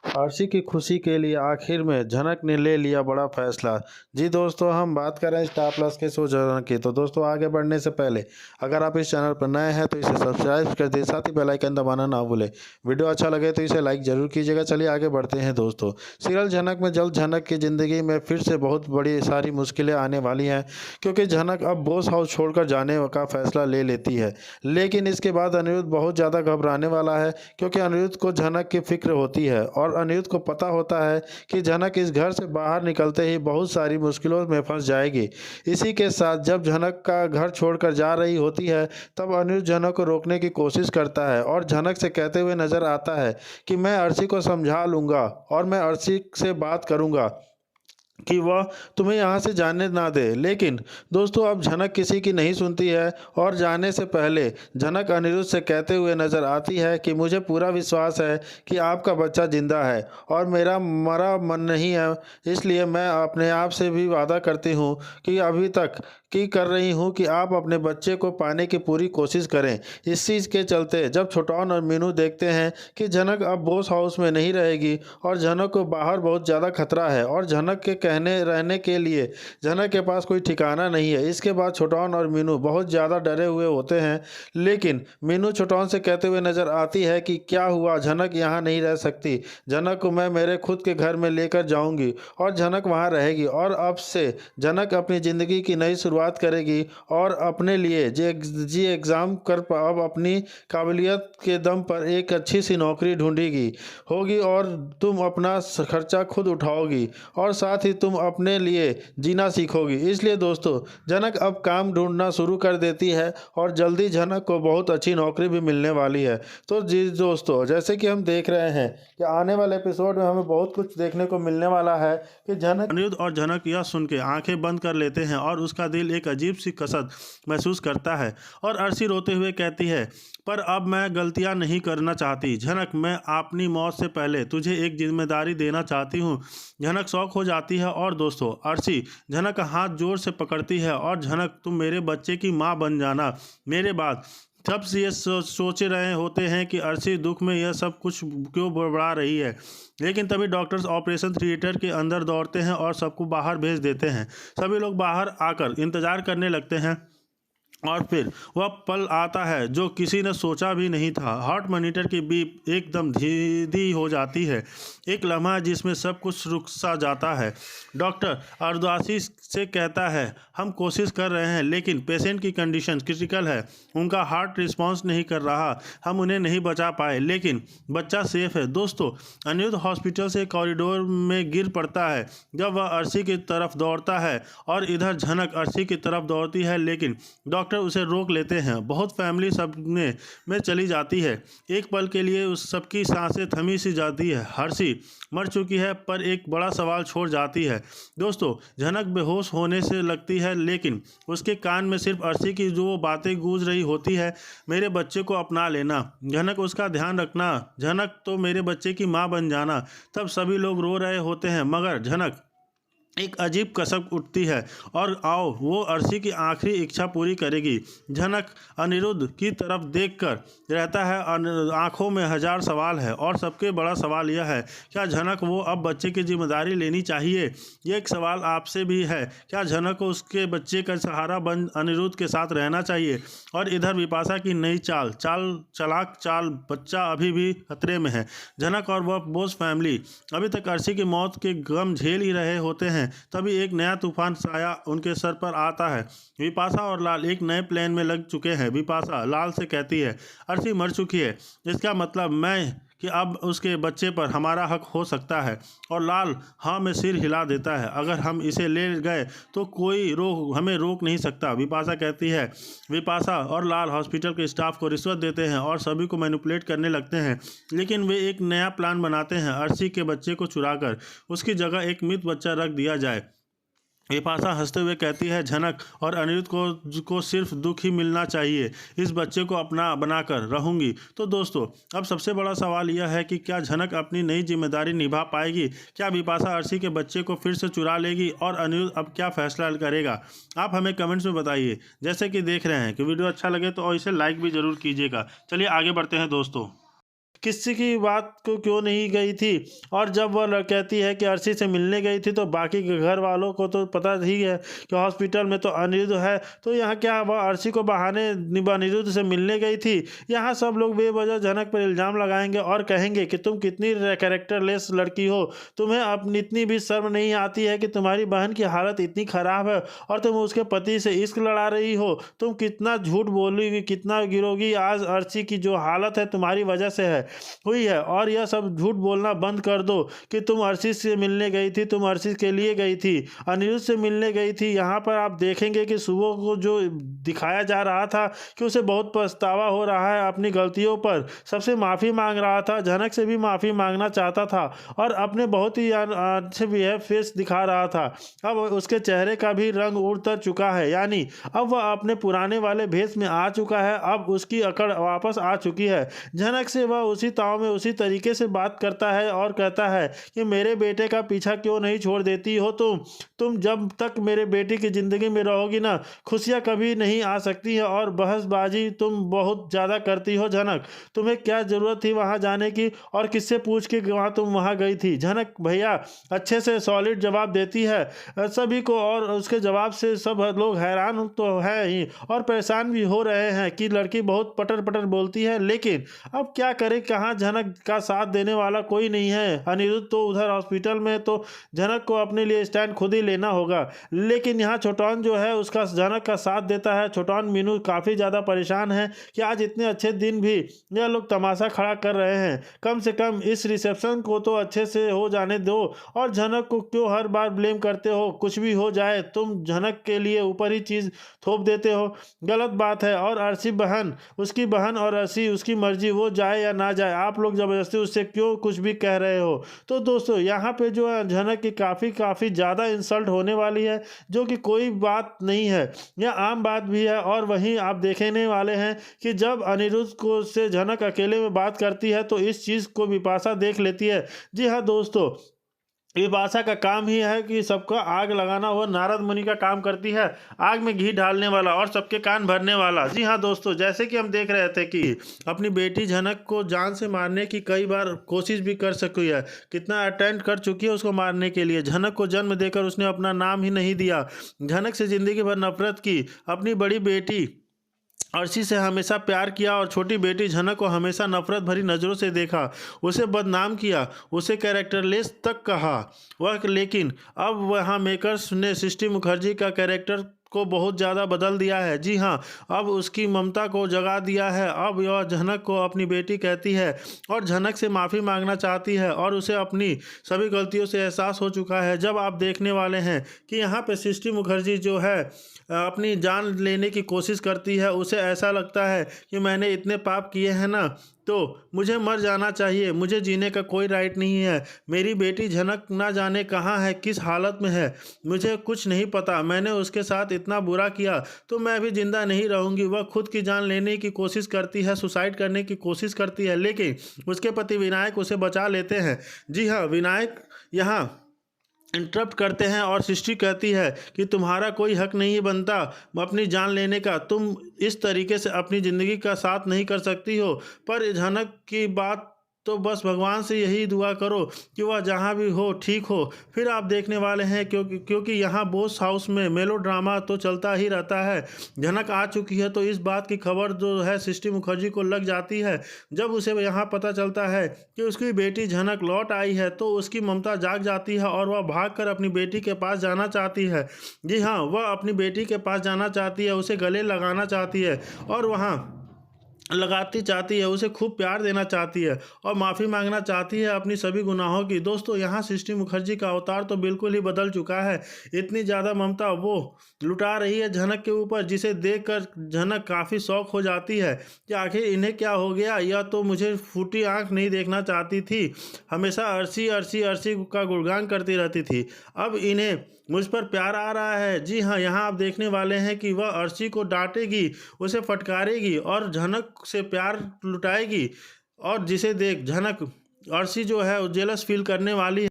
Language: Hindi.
आरसी की खुशी के लिए आखिर में झनक ने ले लिया बड़ा फैसला। जी दोस्तों, हम बात कर रहे हैं स्टार प्लस के शो झनक की। तो दोस्तों, आगे बढ़ने से पहले अगर आप इस चैनल पर नए हैं तो इसे सब्सक्राइब कर दें, साथ ही बेल आइकन दबाना ना भूलें। वीडियो अच्छा लगे तो इसे लाइक जरूर कीजिएगा। चलिए आगे बढ़ते हैं दोस्तों। सीरियल झनक में जल्द झनक की ज़िंदगी में फिर से बहुत बड़ी सारी मुश्किलें आने वाली हैं, क्योंकि झनक अब बॉस हाउस छोड़कर जाने का फैसला ले लेती है। लेकिन इसके बाद अनिरुद्ध बहुत ज़्यादा घबराने वाला है, क्योंकि अनिरुद्ध को झनक की फिक्र होती है और अनिरुद्ध को पता होता है कि झनक इस घर से बाहर निकलते ही बहुत सारी मुश्किलों में फंस जाएगी। इसी के साथ जब झनक का घर छोड़कर जा रही होती है, तब अनिरुद्ध झनक को रोकने की कोशिश करता है और झनक से कहते हुए नजर आता है कि मैं अर्शी को समझा लूँगा और मैं अर्शी से बात करूँगा कि वह तुम्हें यहाँ से जाने ना दे। लेकिन दोस्तों, अब झनक किसी की नहीं सुनती है और जाने से पहले झनक अनिरुद्ध से कहते हुए नजर आती है कि मुझे पूरा विश्वास है कि आपका बच्चा जिंदा है और मेरा मरा मन नहीं है। इसलिए मैं अपने आप से भी वादा करती हूँ कि अभी तक की कर रही हूँ कि आप अपने बच्चे को पाने की पूरी कोशिश करें। इस चीज़ के चलते जब छोटौन और मीनू देखते हैं कि झनक अब बॉस हाउस में नहीं रहेगी और झनक को बाहर बहुत ज़्यादा खतरा है और झनक के कहने रहने के लिए झनक के पास कोई ठिकाना नहीं है, इसके बाद छोटौन और मीनू बहुत ज़्यादा डरे हुए होते हैं। लेकिन मीनू छोटौन से कहते हुए नजर आती है कि क्या हुआ, झनक यहाँ नहीं रह सकती। झनक को मैं मेरे खुद के घर में लेकर जाऊंगी और झनक वहाँ रहेगी और अब से झनक अपनी ज़िंदगी की नई शुरुआत करेगी और अपने लिए जी एग्ज़ाम कर अब अपनी काबिलियत के दम पर एक अच्छी सी नौकरी ढूंढेगी होगी और तुम अपना खर्चा खुद उठाओगी और साथ ही तुम अपने लिए जीना सीखोगी। इसलिए दोस्तों, झनक अब काम ढूंढना शुरू कर देती है और जल्दी झनक को बहुत अच्छी नौकरी भी मिलने वाली है। तो जी दोस्तों, जैसे कि हम देख रहे हैं कि आने वाले एपिसोड में हमें बहुत कुछ देखने को मिलने वाला है कि झनक अनिरुद्ध और झनक यह सुन के आंखें बंद कर लेते हैं और उसका दिल एक अजीब सी कसक महसूस करता है और अर्शी रोते हुए कहती है, पर अब मैं गलतियां नहीं करना चाहती झनक, मैं अपनी मौत से पहले तुझे एक जिम्मेदारी देना चाहती हूँ। झनक शौक हो जाती है और दोस्तों, अर्शी झनक का हाथ जोर से पकड़ती है और झनक, तुम मेरे बच्चे की माँ बन जाना मेरे बाद। तब से ये सोचे रहे होते हैं कि अर्शी दुख में यह सब कुछ क्यों बड़बड़ा रही है। लेकिन तभी डॉक्टर्स ऑपरेशन थिएटर के अंदर दौड़ते हैं और सबको बाहर भेज देते हैं। सभी लोग बाहर आकर इंतजार करने लगते हैं और फिर वह पल आता है जो किसी ने सोचा भी नहीं था। हार्ट मॉनिटर की बीप एकदम धीमी हो जाती है। एक लम्हा जिसमें सब कुछ रुक सा जाता है। डॉक्टर अर्दासी से कहता है, हम कोशिश कर रहे हैं लेकिन पेशेंट की कंडीशन क्रिटिकल है, उनका हार्ट रिस्पॉन्स नहीं कर रहा, हम उन्हें नहीं बचा पाए, लेकिन बच्चा सेफ है। दोस्तों, अनिरुद्ध हॉस्पिटल से कॉरिडोर में गिर पड़ता है जब वह अर्शी की तरफ दौड़ता है और इधर झनक अर्शी की तरफ दौड़ती है, लेकिन डॉक्टर उसे रोक लेते हैं। बहुत फैमिली सपने में चली जाती है। एक पल के लिए उस सबकी सांसें थमी सी जाती है। अर्शी मर चुकी है, पर एक बड़ा सवाल छोड़ जाती है। दोस्तों, झनक बेहोश होने से लगती है, लेकिन उसके कान में सिर्फ अर्शी की जो बातें गूंज रही होती है, मेरे बच्चे को अपना लेना झनक, उसका ध्यान रखना झनक, तो मेरे बच्चे की माँ बन जाना। तब सभी लोग रो रहे होते हैं, मगर झनक एक अजीब कसक उठती है और आओ वो अर्शी की आखिरी इच्छा पूरी करेगी। झनक अनिरुद्ध की तरफ देखकर रहता है, आंखों में हजार सवाल है और सबके बड़ा सवाल यह है, क्या झनक वो अब बच्चे की जिम्मेदारी लेनी चाहिए। ये एक सवाल आपसे भी है, क्या झनक को उसके बच्चे का सहारा बन अनिरुद्ध के साथ रहना चाहिए। और इधर विपाशा की नई चलाक चाल, बच्चा अभी भी खतरे में है। झनक और वह बोस फैमिली अभी तक अर्शी की मौत के गम झेल ही रहे होते हैं। तभी एक नया तूफान साया उनके सर पर आता है। विपाशा और लाल एक नए प्लान में लग चुके हैं। विपाशा लाल से कहती है, अर्शी मर चुकी है, इसका मतलब मैं कि अब उसके बच्चे पर हमारा हक हो सकता है। और लाल हाँ में सिर हिला देता है, अगर हम इसे ले गए तो कोई हमें रोक नहीं सकता। विपाशा कहती है। विपाशा और लाल हॉस्पिटल के स्टाफ को रिश्वत देते हैं और सभी को मैनिपुलेट करने लगते हैं, लेकिन वे एक नया प्लान बनाते हैं। अर्शी के बच्चे को चुराकर उसकी जगह एक मृत बच्चा रख दिया जाए। विपाशा हंसते हुए कहती है, झनक और अनिरुद्ध को सिर्फ दुख ही मिलना चाहिए, इस बच्चे को अपना बनाकर रहूंगी। तो दोस्तों, अब सबसे बड़ा सवाल यह है कि क्या झनक अपनी नई जिम्मेदारी निभा पाएगी। क्या विपाशा अर्शी के बच्चे को फिर से चुरा लेगी और अनिरुद्ध अब क्या फैसला करेगा। आप हमें कमेंट्स में बताइए। जैसे कि देख रहे हैं कि वीडियो अच्छा लगे तो इसे लाइक भी ज़रूर कीजिएगा। चलिए आगे बढ़ते हैं दोस्तों। किसी की बात को क्यों नहीं गई थी। और जब वह कहती है कि अर्शी से मिलने गई थी तो बाकी के घर वालों को तो पता ही है कि हॉस्पिटल में तो अनिरुद्ध है, तो यहाँ क्या वह अर्शी को बहाने अनिरुद्ध से मिलने गई थी। यहाँ सब लोग बेवजह जनक पर इल्ज़ाम लगाएंगे और कहेंगे कि तुम कितनी कैरेक्टरलेस लड़की हो, तुम्हें अपनी इतनी भी शर्म नहीं आती है कि तुम्हारी बहन की हालत इतनी ख़राब है और तुम उसके पति से इश्क लड़ा रही हो, तुम कितना झूठ बोलोगी, कितना गिरोगी। आज अर्शी की जो हालत है तुम्हारी वजह से हुई है, और यह सब झूठ बोलना बंद कर दो कि तुम अर्शी से मिलने गई थी, तुम अर्शी के लिए गई थी, अनिरुद्ध से मिलने गई थी। यहाँ पर आप देखेंगे कि सुबह को जो दिखाया जा रहा था कि उसे बहुत पछतावा हो रहा है अपनी गलतियों पर, सबसे माफ़ी मांग रहा था, जनक से भी माफ़ी मांगना चाहता था और अपने बहुत ही अच्छे बिहेव फेस दिखा रहा था। अब उसके चेहरे का भी रंग उतर चुका है, यानी अब वह अपने पुराने वाले भेष में आ चुका है, अब उसकी अकड़ वापस आ चुकी है। जनक से वह उसी ताव में उसी तरीके से बात करता है और कहता है कि मेरे बेटे का पीछा क्यों नहीं छोड़ देती हो तुम जब तक मेरे बेटे की ज़िंदगी में रहोगी ना, खुशियाँ कभी नहीं आ सकती है। और बहसबाजी तुम बहुत ज़्यादा करती हो जनक, तुम्हें क्या ज़रूरत थी वहाँ जाने की और किससे पूछ के तुम वहाँ गई थी। जनक भैया अच्छे से सॉलिड जवाब देती है सभी को, और उसके जवाब से सब लोग हैरान तो है ही और परेशान भी हो रहे हैं कि लड़की बहुत पटर पटर बोलती है, लेकिन अब क्या करे, कहाँ जनक का साथ देने वाला कोई नहीं है। अनिरुद्ध तो उधर हॉस्पिटल में, तो जनक को अपने लिए स्टैंड खुद ही लेना होगा। लेकिन यहाँ छोटौन जो है उसका जनक का साथ देता है। छोटौन मीनू काफ़ी ज़्यादा परेशान है कि आज इतने अच्छे दिन भी यह लोग तमाशा खड़ा कर रहे हैं, कम से कम इस रिसेप्शन को तो अच्छे से हो जाने दो, और जनक को क्यों हर बार ब्लेम करते हो, कुछ भी हो जाए तुम जनक के लिए ऊपर ही चीज़ थोप देते हो, गलत बात है। और अर्शी बहन, उसकी बहन और अर्शी उसकी मर्जी, वो जाए या ना जाए, आप लोग ज़बरदस्ती उससे क्यों कुछ भी कह रहे हो। तो दोस्तों यहाँ पे जो है जनक की काफ़ी ज़्यादा इंसल्ट होने वाली है, जो कि कोई बात नहीं है, यह आम बात भी है। और वहीं आप देखने वाले हैं कि जब अनिरुद्ध को से जनक अकेले में बात करती है तो इस चीज़ को बिपाशा देख लेती है। जी हाँ दोस्तों, विपाशा का काम ही है कि सबका आग लगाना, वो नारद मुनि का काम करती है, आग में घी डालने वाला और सबके कान भरने वाला। जी हाँ दोस्तों, जैसे कि हम देख रहे थे कि अपनी बेटी जनक को जान से मारने की कई बार कोशिश भी कर सकी है, कितना अटेम्प्ट कर चुकी है उसको मारने के लिए। जनक को जन्म देकर उसने अपना नाम ही नहीं दिया, जनक से ज़िंदगी भर नफरत की, अपनी बड़ी बेटी अर्शी से हमेशा प्यार किया और छोटी बेटी झनक को हमेशा नफरत भरी नज़रों से देखा, उसे बदनाम किया, उसे कैरेक्टरलेस तक कहा वह। लेकिन अब वहाँ मेकर्स ने सृष्टि मुखर्जी का कैरेक्टर को बहुत ज़्यादा बदल दिया है। जी हाँ, अब उसकी ममता को जगा दिया है। अब यह झनक को अपनी बेटी कहती है और झनक से माफ़ी मांगना चाहती है, और उसे अपनी सभी गलतियों से एहसास हो चुका है। जब आप देखने वाले हैं कि यहाँ पे सृष्टि मुखर्जी जो है अपनी जान लेने की कोशिश करती है, उसे ऐसा लगता है कि मैंने इतने पाप किए हैं ना, तो मुझे मर जाना चाहिए, मुझे जीने का कोई राइट नहीं है। मेरी बेटी झनक ना जाने कहाँ है, किस हालत में है, मुझे कुछ नहीं पता। मैंने उसके साथ इतना बुरा किया तो मैं भी जिंदा नहीं रहूँगी। वह खुद की जान लेने की कोशिश करती है, सुसाइड करने की कोशिश करती है, लेकिन उसके पति विनायक उसे बचा लेते हैं। जी हाँ, विनायक यहाँ इंटरप्ट करते हैं और सृष्टि कहती है कि तुम्हारा कोई हक नहीं बनता अपनी जान लेने का, तुम इस तरीके से अपनी ज़िंदगी का साथ नहीं कर सकती हो। पर झनक की बात तो बस भगवान से यही दुआ करो कि वह जहाँ भी हो ठीक हो। फिर आप देखने वाले हैं क्योंकि यहाँ बोस हाउस में मेलोड्रामा तो चलता ही रहता है। झनक आ चुकी है तो इस बात की खबर जो है सृष्टि मुखर्जी को लग जाती है। जब उसे यहाँ पता चलता है कि उसकी बेटी झनक लौट आई है तो उसकी ममता जाग जाती है और वह भागकर अपनी बेटी के पास जाना चाहती है। जी हाँ, वह अपनी बेटी के पास जाना चाहती है, उसे गले लगाना चाहती है और वहाँ लगाती चाहती है, उसे खूब प्यार देना चाहती है और माफ़ी मांगना चाहती है अपनी सभी गुनाहों की। दोस्तों, यहाँ सृष्टि मुखर्जी का अवतार तो बिल्कुल ही बदल चुका है। इतनी ज़्यादा ममता वो लुटा रही है झनक के ऊपर, जिसे देखकर झनक काफ़ी शौक हो जाती है कि आखिर इन्हें क्या हो गया। यह तो मुझे फूटी आँख नहीं देखना चाहती थी, हमेशा अर्शी अर्शी अर्शी का गुणगान करती रहती थी, अब इन्हें मुझ पर प्यार आ रहा है। जी हाँ, यहाँ आप देखने वाले हैं कि वह अर्शी को डांटेगी, उसे फटकारेगी और झनक से प्यार लुटाएगी, और जिसे देख झनक अर्शी जो है जेलस फील करने वाली है।